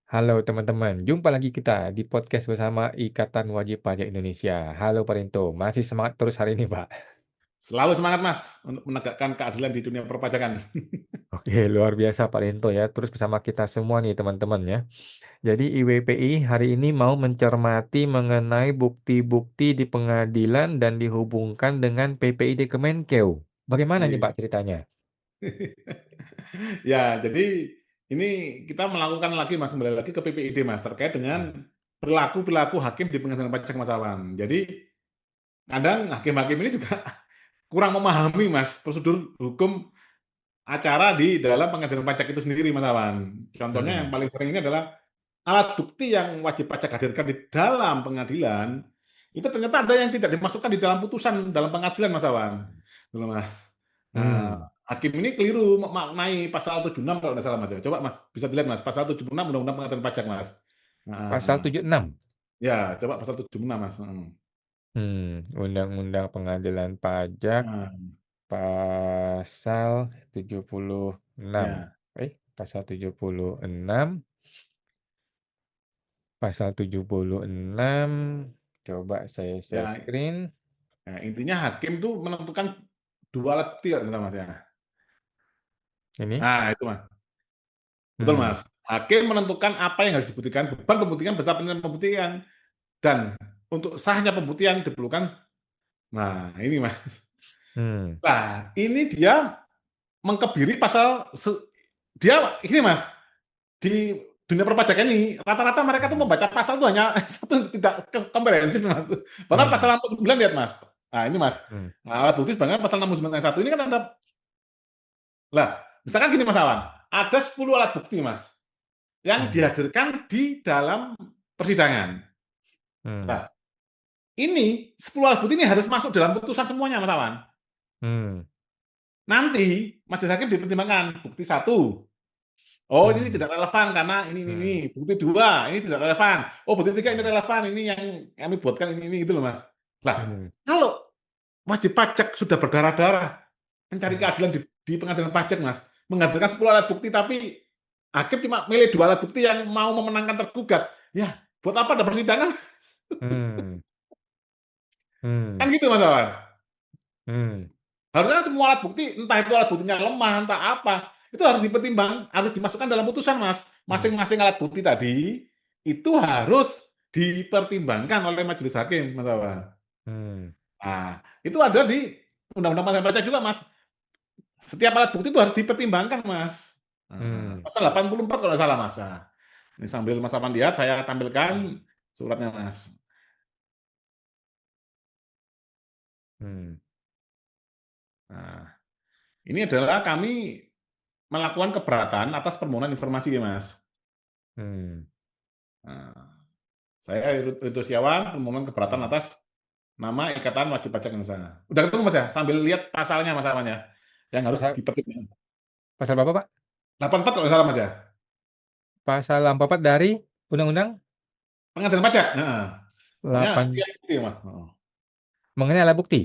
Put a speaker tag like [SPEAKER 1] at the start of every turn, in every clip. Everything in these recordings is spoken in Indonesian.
[SPEAKER 1] Halo teman-teman, jumpa lagi kita di podcast bersama Ikatan Wajib Pajak Indonesia. Halo Pak Rinto, masih semangat terus hari ini Pak?
[SPEAKER 2] Selalu semangat Mas untuk menegakkan keadilan di dunia perpajakan.
[SPEAKER 1] Oke, luar biasa Pak Rinto ya. Terus bersama kita semua nih teman-teman ya. Jadi IWPI hari ini mau mencermati mengenai bukti-bukti di pengadilan dan dihubungkan dengan PPID Kemenkeu. Bagaimana nih
[SPEAKER 2] Iya.
[SPEAKER 1] Pak ceritanya?
[SPEAKER 2] Ya, jadi ini kita melakukan lagi Mas, kembali lagi ke PPID Mas, terkait
[SPEAKER 1] Hmm.
[SPEAKER 2] dengan perilaku hakim di pengadilan pajak Mas Awan. Jadi kadang hakim-hakim ini juga kurang memahami Mas prosedur hukum acara di dalam pengadilan pajak itu sendiri Mas Awan. Contohnya yang
[SPEAKER 1] Hmm.
[SPEAKER 2] paling sering ini adalah alat bukti yang wajib pajak hadirkan di dalam pengadilan itu ternyata ada yang tidak dimasukkan di dalam putusan dalam pengadilan Mas Awan. Gitu, Mas. Nah,
[SPEAKER 1] Hmm.
[SPEAKER 2] hakim ini keliru memaknai pasal 76 kalau tidak salah Mas. Coba Mas bisa dilihat Mas, pasal 76 Undang-Undang Pengadilan Pajak Mas.
[SPEAKER 1] Pasal
[SPEAKER 2] Nah,
[SPEAKER 1] 76.
[SPEAKER 2] ya, coba pasal 76 Mas.
[SPEAKER 1] Undang-Undang Pengadilan Pajak
[SPEAKER 2] Nah,
[SPEAKER 1] pasal 76.
[SPEAKER 2] ya,
[SPEAKER 1] Pasal 76, pasal 76. Coba saya share
[SPEAKER 2] ya,
[SPEAKER 1] screen.
[SPEAKER 2] ya, intinya hakim tuh menentukan dua alat bukti kalau Mas ya.
[SPEAKER 1] Ini.
[SPEAKER 2] Nah, itu Mas. Betul
[SPEAKER 1] Hmm.
[SPEAKER 2] Mas. Hakim menentukan apa yang harus dibuktikan, beban pembuktian beserta penilaian pembuktian, dan untuk sahnya pembuktian diperlukan. Nah, ini Mas.
[SPEAKER 1] Hmm.
[SPEAKER 2] Nah, ini dia mengkebiri dia ini Mas, di dunia perpajakan ini rata-rata mereka tuh
[SPEAKER 1] Hmm.
[SPEAKER 2] membaca pasal tuh hanya satu yang tidak komprehensif Mas. Bahkan pasal
[SPEAKER 1] Hmm.
[SPEAKER 2] 69 lihat Mas. Nah, ini Mas.
[SPEAKER 1] Hmm.
[SPEAKER 2] Nah, alat bukti sebenarnya pasal 69 ayat 1 ini kan ada, lah, misalkan gini Mas Awan, ada 10 alat bukti Mas yang
[SPEAKER 1] Hmm.
[SPEAKER 2] dihadirkan di dalam persidangan.
[SPEAKER 1] Hmm.
[SPEAKER 2] Nah, ini 10 alat bukti ini harus masuk dalam putusan semuanya Mas Awan.
[SPEAKER 1] Hmm.
[SPEAKER 2] Nanti majelis hakim dipertimbangkan bukti satu. Oh, ini
[SPEAKER 1] Hmm.
[SPEAKER 2] tidak relevan karena ini.
[SPEAKER 1] Hmm.
[SPEAKER 2] Bukti dua, ini tidak relevan. Oh, bukti tiga ini relevan. Ini yang kami buatkan ini gitu loh, Mas. Lah,
[SPEAKER 1] Hmm.
[SPEAKER 2] kalau wajib pajak sudah berdarah-darah mencari
[SPEAKER 1] Hmm.
[SPEAKER 2] keadilan di pengadilan pajak, Mas, menghadirkan 10 alat bukti, tapi hakim cuma milih 2 alat bukti yang mau memenangkan tergugat. Ya, buat apa ada persidangan?
[SPEAKER 1] Hmm.
[SPEAKER 2] Kan
[SPEAKER 1] Hmm.
[SPEAKER 2] gitu, Mas Awan.
[SPEAKER 1] Hmm.
[SPEAKER 2] Harusnya kan semua alat bukti, entah itu alat buktinya lemah, entah apa, itu harus harus dimasukkan dalam putusan, Mas.
[SPEAKER 1] Hmm.
[SPEAKER 2] Masing-masing alat bukti tadi itu harus dipertimbangkan oleh majelis hakim, Mas Awan.
[SPEAKER 1] Hmm.
[SPEAKER 2] Nah, itu ada di Undang-Undang Pengadilan Pajak juga, Mas. Setiap alat bukti itu harus dipertimbangkan, Mas. Nah,
[SPEAKER 1] Hmm.
[SPEAKER 2] pasal 84 kalau nggak salah, Mas. Nah, ini sambil Mas Awan lihat, saya tampilkan suratnya, Mas.
[SPEAKER 1] Hmm.
[SPEAKER 2] Nah, ini adalah kami melakukan keberatan atas permohonan informasi, Mas.
[SPEAKER 1] Hmm.
[SPEAKER 2] Nah, saya Rito Setiawan, permohonan keberatan
[SPEAKER 1] Hmm.
[SPEAKER 2] atas nama Ikatan Wajib Pajak Indonesia. Udah ketemu Mas ya? Sambil lihat pasalnya Mas Awan ya. Yang harus
[SPEAKER 1] Pasal
[SPEAKER 2] dipertimbangkan.
[SPEAKER 1] pasal berapa, Pak?
[SPEAKER 2] 84 kalau nggak salah Mas ya.
[SPEAKER 1] Pasal 44 dari Undang-Undang
[SPEAKER 2] Pengadilan pajak. Nah, pokoknya
[SPEAKER 1] 8
[SPEAKER 2] setiap bukti Mas. Oh.
[SPEAKER 1] mengenai alat bukti.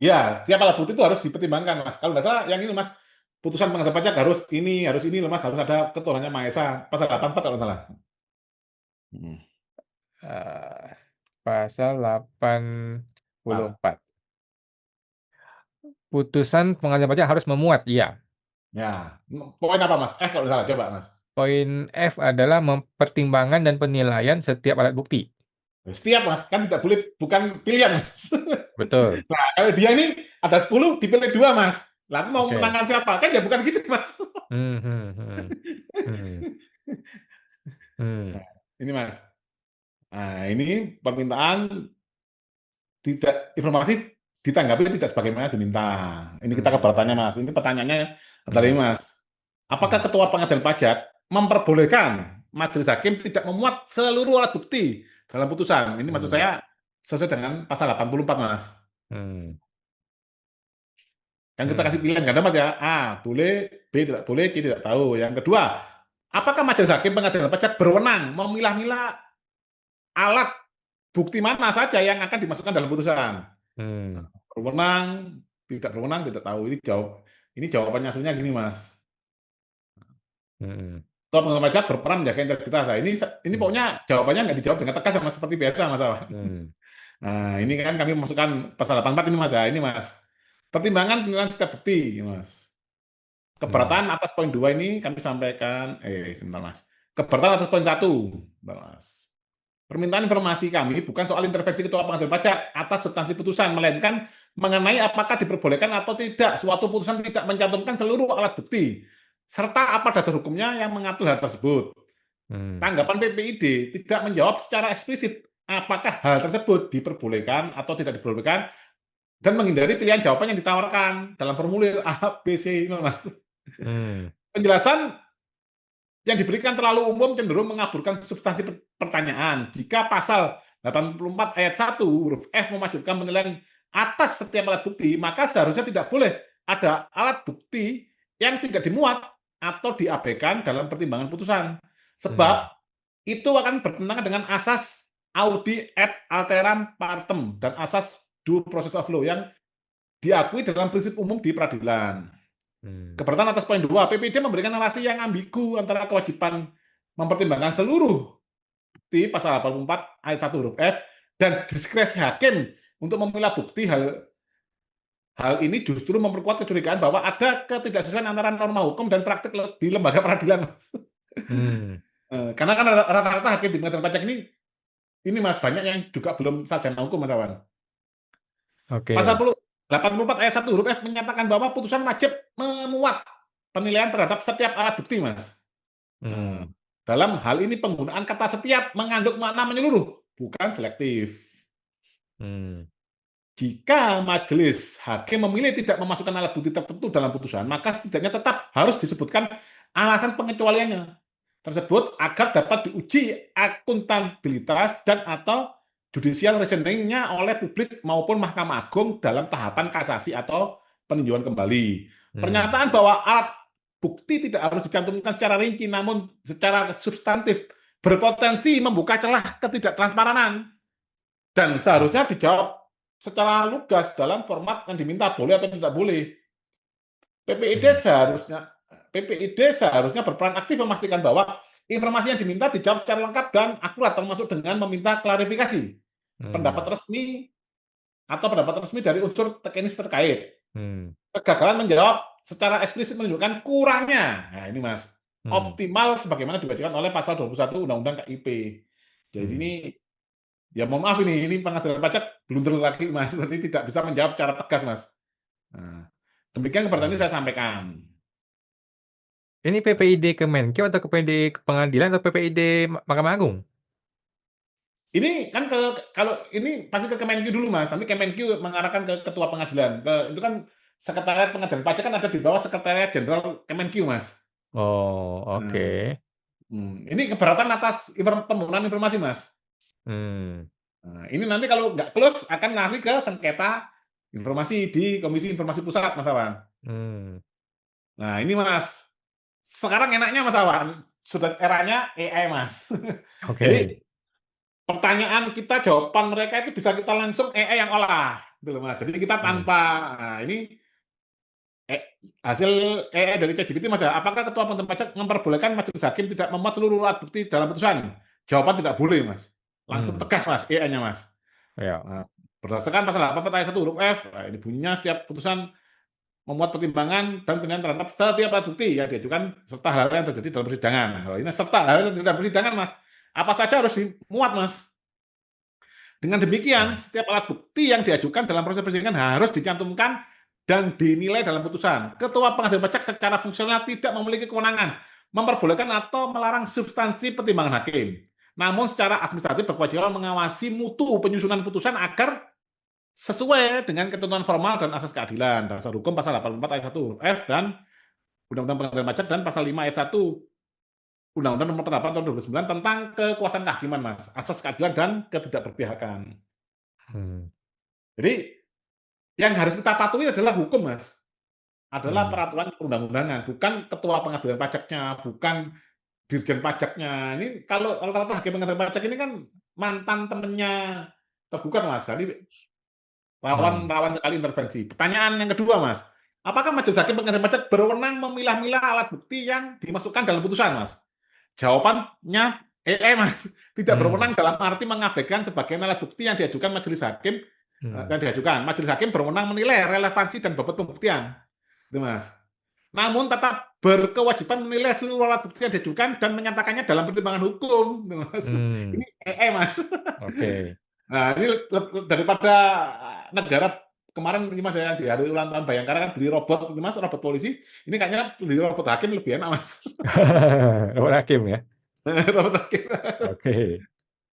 [SPEAKER 2] Ya, setiap alat bukti itu harus dipertimbangkan Mas. Kalau nggak salah yang ini Mas, putusan pengadilan pajak harus ini loh Mas, harus ada ketuhannya Maha Esa. Pasal 84 kalau nggak salah. Hmm.
[SPEAKER 1] Eh, Pasal 84. Putusan pengadilan pajak harus memuat, iya.
[SPEAKER 2] Ya, poin apa Mas? F kalau nggak salah. Coba Mas.
[SPEAKER 1] Poin F adalah mempertimbangkan dan penilaian setiap alat bukti.
[SPEAKER 2] Setiap Mas, kan tidak boleh, bukan pilihan Mas.
[SPEAKER 1] Betul.
[SPEAKER 2] Nah, kalau dia ini ada 10 dipilih 2 Mas. Lah aku mau
[SPEAKER 1] Oke.
[SPEAKER 2] menangkan siapa? Kan ya bukan gitu, Mas.
[SPEAKER 1] Hmm, hmm, hmm, hmm, hmm,
[SPEAKER 2] Nah, ini Mas. Nah, ini permintaan tidak informasi ditanggapi tidak sebagaimana diminta. Ini kita
[SPEAKER 1] hmm,
[SPEAKER 2] keberatannya Mas. Ini pertanyaannya tadi
[SPEAKER 1] hmm,
[SPEAKER 2] Mas. Apakah
[SPEAKER 1] hmm,
[SPEAKER 2] Ketua Pengadilan Pajak memperbolehkan majelis hakim tidak memuat seluruh alat bukti dalam putusan? Ini maksud
[SPEAKER 1] hmm,
[SPEAKER 2] saya sesuai dengan pasal 84 Mas.
[SPEAKER 1] hmm,
[SPEAKER 2] Kan kita kasih
[SPEAKER 1] hmm,
[SPEAKER 2] pilihan, nggak ada Mas ya. A, boleh, B tidak boleh, C tidak tahu. Yang kedua, apakah majelis hakim pengadilan pajak berwenang memilah-milah alat bukti mana saja yang akan dimasukkan dalam putusan?
[SPEAKER 1] hmm,
[SPEAKER 2] Berwenang, tidak berwenang, tidak tahu. Ini jawabannya aslinya gini Mas.
[SPEAKER 1] hmm.
[SPEAKER 2] Ketua pengadilan pajak berperan menjaga integritas. Nah, ini
[SPEAKER 1] Hmm.
[SPEAKER 2] pokoknya jawabannya nggak dijawab dengan tegas sama seperti biasa, Mas Awan.
[SPEAKER 1] Hmm.
[SPEAKER 2] Nah, ini kan kami masukkan pasal 84 ini, Mas. Ya, ini, Mas. Pertimbangan penilaian setiap bukti, Mas.
[SPEAKER 1] Hmm.
[SPEAKER 2] Keberatan atas poin 2 ini kami sampaikan, sebentar, Mas. Keberatan atas poin 1, Mas. Permintaan informasi kami bukan soal intervensi Ketua Pengadilan Pajak atas substansi putusan, melainkan mengenai apakah diperbolehkan atau tidak suatu putusan tidak mencantumkan seluruh alat bukti, serta apa dasar hukumnya yang mengatur hal tersebut.
[SPEAKER 1] Hmm.
[SPEAKER 2] Tanggapan PPID tidak menjawab secara eksplisit apakah hal tersebut diperbolehkan atau tidak diperbolehkan dan menghindari pilihan jawaban yang ditawarkan dalam formulir A, B, C, Mas.
[SPEAKER 1] Hmm.
[SPEAKER 2] Penjelasan yang diberikan terlalu umum cenderung mengaburkan substansi pertanyaan. Jika pasal 84 ayat 1 huruf F memajukan penilaian atas setiap alat bukti, maka seharusnya tidak boleh ada alat bukti yang tidak dimuat atau diabaikan dalam pertimbangan putusan. Sebab
[SPEAKER 1] Hmm.
[SPEAKER 2] itu akan bertentangan dengan asas audi et alteram partem dan asas due process of law yang diakui dalam prinsip umum di peradilan.
[SPEAKER 1] Hmm.
[SPEAKER 2] Keberatan atas poin 2, PPD memberikan narasi yang ambigu antara kewajiban mempertimbangkan seluruh bukti pasal 84 ayat 1 huruf F dan diskresi hakim untuk memilah bukti. Hal ini justru memperkuat kecurigaan bahwa ada ketidaksesuaian antara norma hukum dan praktik di lembaga peradilan.
[SPEAKER 1] Hmm.
[SPEAKER 2] Karena kan rata-rata hakim di pengadilan pajak ini Mas, banyak yang juga belum sarjana hukum, Mas Awan. Pasal
[SPEAKER 1] Oke.
[SPEAKER 2] 84 ayat 1 huruf F menyatakan bahwa putusan wajib memuat penilaian terhadap setiap alat bukti, Mas. Nah,
[SPEAKER 1] Hmm.
[SPEAKER 2] dalam hal ini penggunaan kata setiap mengandung makna menyeluruh, bukan selektif.
[SPEAKER 1] Hmm.
[SPEAKER 2] Jika majelis hakim memilih tidak memasukkan alat bukti tertentu dalam putusan, maka setidaknya tetap harus disebutkan alasan pengecualiannya tersebut agar dapat diuji akuntabilitas dan atau judicial reasoningnya oleh publik maupun Mahkamah Agung dalam tahapan kasasi atau peninjauan kembali.
[SPEAKER 1] Hmm.
[SPEAKER 2] Pernyataan bahwa alat bukti tidak harus dicantumkan secara rinci namun secara substantif berpotensi membuka celah ketidaktransparanan dan
[SPEAKER 1] Hmm.
[SPEAKER 2] seharusnya dijawab secara lugas dalam format yang diminta boleh atau tidak boleh. PPID
[SPEAKER 1] Hmm.
[SPEAKER 2] seharusnya PPID seharusnya berperan aktif memastikan bahwa informasi yang diminta dijawab secara lengkap dan akurat termasuk dengan meminta klarifikasi pendapat
[SPEAKER 1] Hmm.
[SPEAKER 2] resmi atau pendapat resmi dari unsur teknis terkait.
[SPEAKER 1] Hmm.
[SPEAKER 2] Kegagalan menjawab secara eksplisit menunjukkan kurangnya. Nah, ini Mas,
[SPEAKER 1] Hmm.
[SPEAKER 2] optimal sebagaimana dibacakan oleh pasal 21 Undang-Undang KIP. Jadi ini
[SPEAKER 1] Hmm.
[SPEAKER 2] ya mohon maaf ini pengadilan pajak blunder lagi Mas, nanti tidak bisa menjawab secara tegas Mas. Nah, demikian keberatan ini
[SPEAKER 1] Hmm.
[SPEAKER 2] saya sampaikan.
[SPEAKER 1] Ini PPID Kemenkeu atau PPID Pengadilan atau PPID Mahkamah Agung?
[SPEAKER 2] Ini kan kalau ini pasti ke Kemenkeu dulu Mas, nanti Kemenkeu mengarahkan ke Ketua Pengadilan. Itu kan Sekretariat Pengadilan Pajak kan ada di bawah Sekretariat Jenderal Kemenkeu Mas.
[SPEAKER 1] Oh,
[SPEAKER 2] Nah,
[SPEAKER 1] oke.
[SPEAKER 2] ini keberatan atas pembunuhan informasi Mas.
[SPEAKER 1] Hmm.
[SPEAKER 2] Nah, ini nanti kalau nggak close akan lari ke sengketa informasi di Komisi Informasi Pusat Mas Awan.
[SPEAKER 1] Hmm.
[SPEAKER 2] Nah ini Mas, sekarang enaknya Mas Awan, sudah eranya AI Mas.
[SPEAKER 1] Oke.
[SPEAKER 2] Jadi pertanyaan kita, jawaban mereka itu bisa kita langsung AI yang olah, gitu loh Mas. Jadi kita
[SPEAKER 1] Hmm.
[SPEAKER 2] tanpa, nah ini eh, hasil AI dari ChatGPT Mas ya, apakah Ketua Pengadilan Pajak memperbolehkan majelis hakim tidak memuat seluruh alat bukti dalam putusan? Jawaban tidak boleh Mas. Langsung
[SPEAKER 1] Hmm.
[SPEAKER 2] tegas Mas, AI-nya Mas.
[SPEAKER 1] Ya.
[SPEAKER 2] Nah, berdasarkan pasal 84 ayat 1 huruf F, nah, ini bunyinya setiap putusan memuat pertimbangan dan penilaian terhadap setiap alat bukti yang diajukan serta hal-hal yang terjadi dalam persidangan. Oh, ini serta hal yang terjadi dalam persidangan, Mas. Apa saja harus dimuat, Mas. Dengan demikian,
[SPEAKER 1] Hmm.
[SPEAKER 2] setiap alat bukti yang diajukan dalam proses persidangan harus dicantumkan dan dinilai dalam putusan. Ketua Pengadilan Pajak secara fungsional tidak memiliki kewenangan memperbolehkan atau melarang substansi pertimbangan hakim. Namun secara administratif berkewajiban mengawasi mutu penyusunan putusan agar sesuai dengan ketentuan formal dan asas keadilan. Dasar hukum pasal 84 ayat 1 huruf F dan Undang-Undang Pengadilan Pajak dan pasal 5 ayat 1 Undang-Undang Nomor 8 tahun 2009 tentang kekuasaan kehakiman, Mas. Asas keadilan dan ketidakberpihakan.
[SPEAKER 1] Hmm.
[SPEAKER 2] Jadi yang harus kita patuhi adalah hukum, Mas. Adalah
[SPEAKER 1] Hmm.
[SPEAKER 2] peraturan perundang-undangan, bukan ketua pengadilan pajaknya, bukan dirjen pajaknya. Ini kalau rata-rata hakim pengadilan pajak ini kan mantan temennya tergugat, Mas. Jadi
[SPEAKER 1] Hmm.
[SPEAKER 2] rawan sekali intervensi. Pertanyaan yang kedua, Mas. Apakah majelis hakim pengadilan pajak berwenang memilah-milah alat bukti yang dimasukkan dalam putusan, Mas? Jawabannya Mas, tidak
[SPEAKER 1] Hmm.
[SPEAKER 2] berwenang dalam arti mengabaikan sebagian alat bukti yang diajukan majelis hakim,
[SPEAKER 1] Hmm.
[SPEAKER 2] yang diajukan. Majelis hakim berwenang menilai relevansi dan bobot pembuktian, itu Mas. Namun tetap berkewajiban menilai seluruh alat bukti yang diajukan dan menyatakannya dalam pertimbangan hukum, gitu, Mas.
[SPEAKER 1] Hmm.
[SPEAKER 2] Ini Mas.
[SPEAKER 1] Oke.
[SPEAKER 2] Nah, ini daripada negara kemarin ini Mas ya di hari ulang tahun Bayangkara kan beli robot, ini Mas, robot polisi. Ini kayaknya beli robot hakim lebih enak, Mas.
[SPEAKER 1] Robot hakim ya.
[SPEAKER 2] Robot hakim.
[SPEAKER 1] Oke.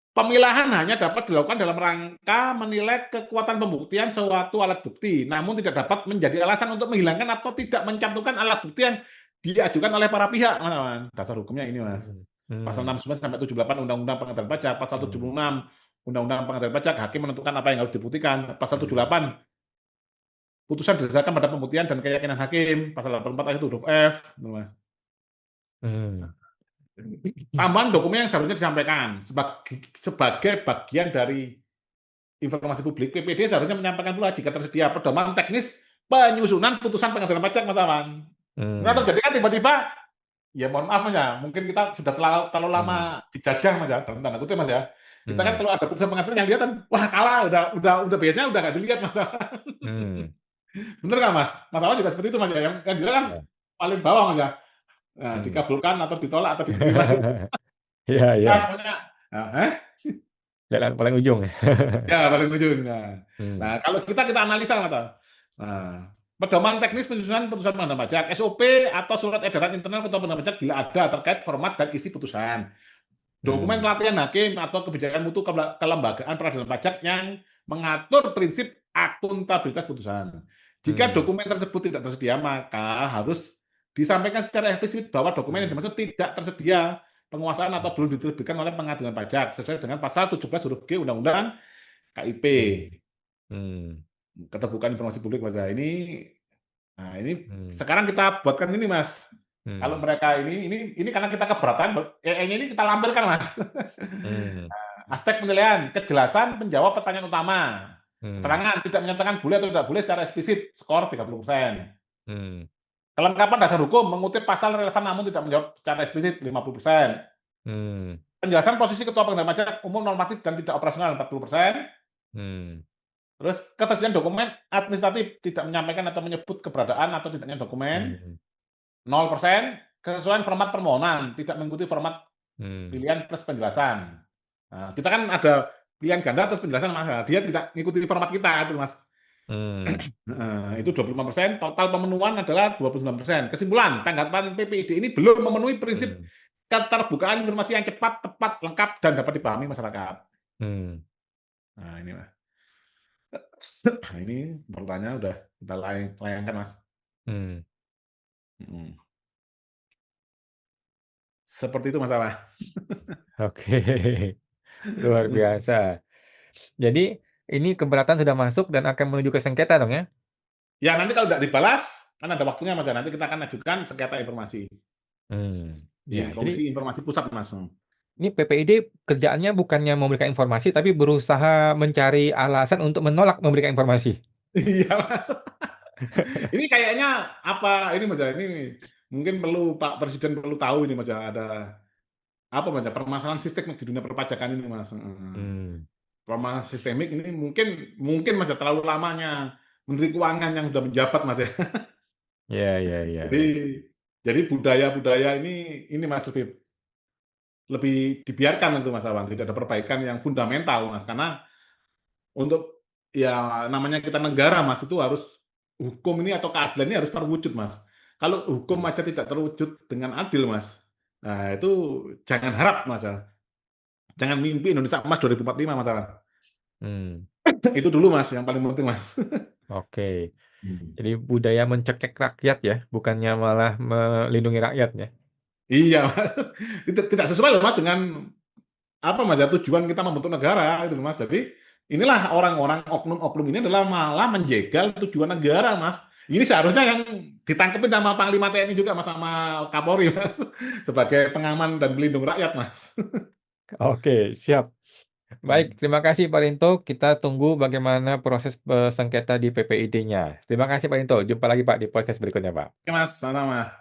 [SPEAKER 2] Pemilahan hanya dapat dilakukan dalam rangka menilai kekuatan pembuktian suatu alat bukti, namun tidak dapat menjadi alasan untuk menghilangkan atau tidak mencantumkan alat bukti yang diajukan oleh para pihak. Dasar hukumnya ini, Mas.
[SPEAKER 1] Hmm.
[SPEAKER 2] Pasal
[SPEAKER 1] Hmm.
[SPEAKER 2] 69 sampai 78 Undang-Undang Pengadilan Pajak, pasal
[SPEAKER 1] Hmm.
[SPEAKER 2] 76 Undang-Undang Pengadilan Pajak, hakim menentukan apa yang harus dibuktikan. Pasal
[SPEAKER 1] Hmm.
[SPEAKER 2] 78 putusan didasarkan pada pembuktian dan keyakinan hakim. Pasal 84 ayat 1 huruf F. Mas.
[SPEAKER 1] Hmm.
[SPEAKER 2] Tambahan dokumen yang seharusnya disampaikan sebagai bagian dari informasi publik, PPD seharusnya menyampaikan pula jika tersedia pedoman teknis penyusunan putusan pengadilan pajak, Mas Awan. Nah,
[SPEAKER 1] Hmm.
[SPEAKER 2] terjadi kan tiba-tiba, ya mohon maaf Mas ya, mungkin kita sudah terlalu
[SPEAKER 1] Hmm.
[SPEAKER 2] lama dijajah Mas ya, dalam tanda kutip Mas ya. Kita kan
[SPEAKER 1] Hmm.
[SPEAKER 2] kalau ada putusan pengadilan yang lihat kan, wah kalah, udah biasanya udah nggak dilihat Mas.
[SPEAKER 1] Hmm.
[SPEAKER 2] Bener nggak Mas? Mas Awan juga seperti itu Mas ya, yang dilihat kan
[SPEAKER 1] Ya.
[SPEAKER 2] paling bawah Mas ya. Nah,
[SPEAKER 1] Hmm.
[SPEAKER 2] dikabulkan atau ditolak atau diterima gitu.
[SPEAKER 1] Iya,
[SPEAKER 2] Nah,
[SPEAKER 1] iya.
[SPEAKER 2] pokoknya, nah,
[SPEAKER 1] Jalan paling ujung.
[SPEAKER 2] ya paling ujung. Nah,
[SPEAKER 1] Hmm.
[SPEAKER 2] kalau kita analisa Mas. Nah, pedoman teknis penyusunan putusan pengadilan pajak, SOP atau surat edaran internal ketua pengadilan pajak bila ada terkait format dan isi putusan. Dokumen
[SPEAKER 1] Hmm.
[SPEAKER 2] pelatihan hakim atau kebijakan mutu kelembagaan peradilan pajak yang mengatur prinsip akuntabilitas putusan. Jika
[SPEAKER 1] Hmm.
[SPEAKER 2] dokumen tersebut tidak tersedia, maka harus disampaikan secara eksplisit bahwa dokumen yang
[SPEAKER 1] Hmm.
[SPEAKER 2] dimaksud tidak tersedia penguasaan atau belum diterbitkan oleh pengadilan pajak sesuai dengan pasal 17 huruf G Undang-Undang KIP.
[SPEAKER 1] Hmm. Hmm.
[SPEAKER 2] Keterbukaan informasi publik pada ini. Nah, ini
[SPEAKER 1] Hmm.
[SPEAKER 2] sekarang kita buatkan ini, Mas. Kalau
[SPEAKER 1] Hmm.
[SPEAKER 2] mereka ini karena kita keberatan, ini kita lampirkan, Mas.
[SPEAKER 1] Hmm.
[SPEAKER 2] Aspek penilaian, kejelasan penjawab pertanyaan utama.
[SPEAKER 1] Hmm.
[SPEAKER 2] Keterangan tidak menyatakan boleh atau tidak boleh secara eksplisit, skor 30%.
[SPEAKER 1] Hmm.
[SPEAKER 2] Kelengkapan dasar hukum, mengutip pasal relevan namun tidak menjawab secara eksplisit, 50%.
[SPEAKER 1] Hmm.
[SPEAKER 2] Penjelasan posisi ketua pengadilan pajak umum normatif dan tidak operasional, 40%.
[SPEAKER 1] Hmm.
[SPEAKER 2] Terus ketersediaan dokumen administratif, tidak menyampaikan atau menyebut keberadaan atau tidaknya dokumen,
[SPEAKER 1] Hmm.
[SPEAKER 2] 0%. Kesesuaian format permohonan, tidak mengikuti format
[SPEAKER 1] Hmm.
[SPEAKER 2] pilihan plus penjelasan. Nah, kita kan ada pilihan ganda terus penjelasan, Mas. Dia tidak mengikuti format kita, itu Mas.
[SPEAKER 1] Hmm.
[SPEAKER 2] Itu 25%. Total pemenuhan adalah 29%. Kesimpulan, tanggapan PPID ini belum memenuhi prinsip
[SPEAKER 1] Hmm.
[SPEAKER 2] keterbukaan informasi yang cepat, tepat, lengkap, dan dapat dipahami masyarakat.
[SPEAKER 1] Hmm.
[SPEAKER 2] Nah, ini Mas. Nah, ini pertanyaan udah kita layangkan, Mas.
[SPEAKER 1] Hmm.
[SPEAKER 2] Seperti itu masalah.
[SPEAKER 1] Oke. Luar biasa. Jadi ini keberatan sudah masuk dan akan menuju ke sengketa dong ya?
[SPEAKER 2] Ya, nanti kalau tidak dibalas, kan ada waktunya, Mas. Nanti kita akan ajukan sengketa informasi
[SPEAKER 1] Hmm.
[SPEAKER 2] di
[SPEAKER 1] Ya, jadi
[SPEAKER 2] Komisi Informasi Pusat, Mas.
[SPEAKER 1] ini PPID kerjaannya bukannya memberikan informasi, tapi berusaha mencari alasan untuk menolak memberikan informasi.
[SPEAKER 2] Iya, ini kayaknya apa ini Mas? Ini mungkin perlu Pak Presiden perlu tahu ini Mas. Ada apa Mas? Permasalahan sistemik di dunia perpajakan ini Mas.
[SPEAKER 1] Hmm.
[SPEAKER 2] Permasalahan sistemik ini mungkin Mas terlalu lamanya Menteri Keuangan yang sudah menjabat Mas ya.
[SPEAKER 1] Ya, ya, ya,
[SPEAKER 2] Jadi
[SPEAKER 1] ya.
[SPEAKER 2] jadi budaya-budaya ini Mas lebih dibiarkan itu Mas Awan. Tidak ada perbaikan yang fundamental Mas, karena untuk ya namanya kita negara Mas itu harus hukum ini atau keadilan ini harus terwujud Mas. Kalau hukum
[SPEAKER 1] Hmm.
[SPEAKER 2] aja tidak terwujud dengan adil Mas, nah itu jangan harap Mas ya. Jangan mimpi Indonesia Emas 2045 Mas Awan.
[SPEAKER 1] Hmm.
[SPEAKER 2] Itu dulu Mas yang paling penting Mas.
[SPEAKER 1] Oke.
[SPEAKER 2] Hmm.
[SPEAKER 1] Jadi budaya mencekek rakyat ya, bukannya malah melindungi rakyat ya.
[SPEAKER 2] Iya Mas. Tidak sesuai loh Mas dengan apa Mas ya tujuan kita membentuk negara itu Mas. Jadi inilah orang-orang oknum-oknum ini adalah malah menjegal tujuan negara Mas. Ini seharusnya yang ditangkepin sama Panglima TNI juga Mas sama Kapolri Mas sebagai pengaman dan pelindung rakyat Mas.
[SPEAKER 1] Oke, siap. Baik, terima kasih Pak Rinto. Kita tunggu bagaimana proses sengketa di PPID-nya. Terima kasih Pak Rinto. Jumpa lagi Pak di podcast berikutnya Pak.
[SPEAKER 2] Oke Mas, sama-sama.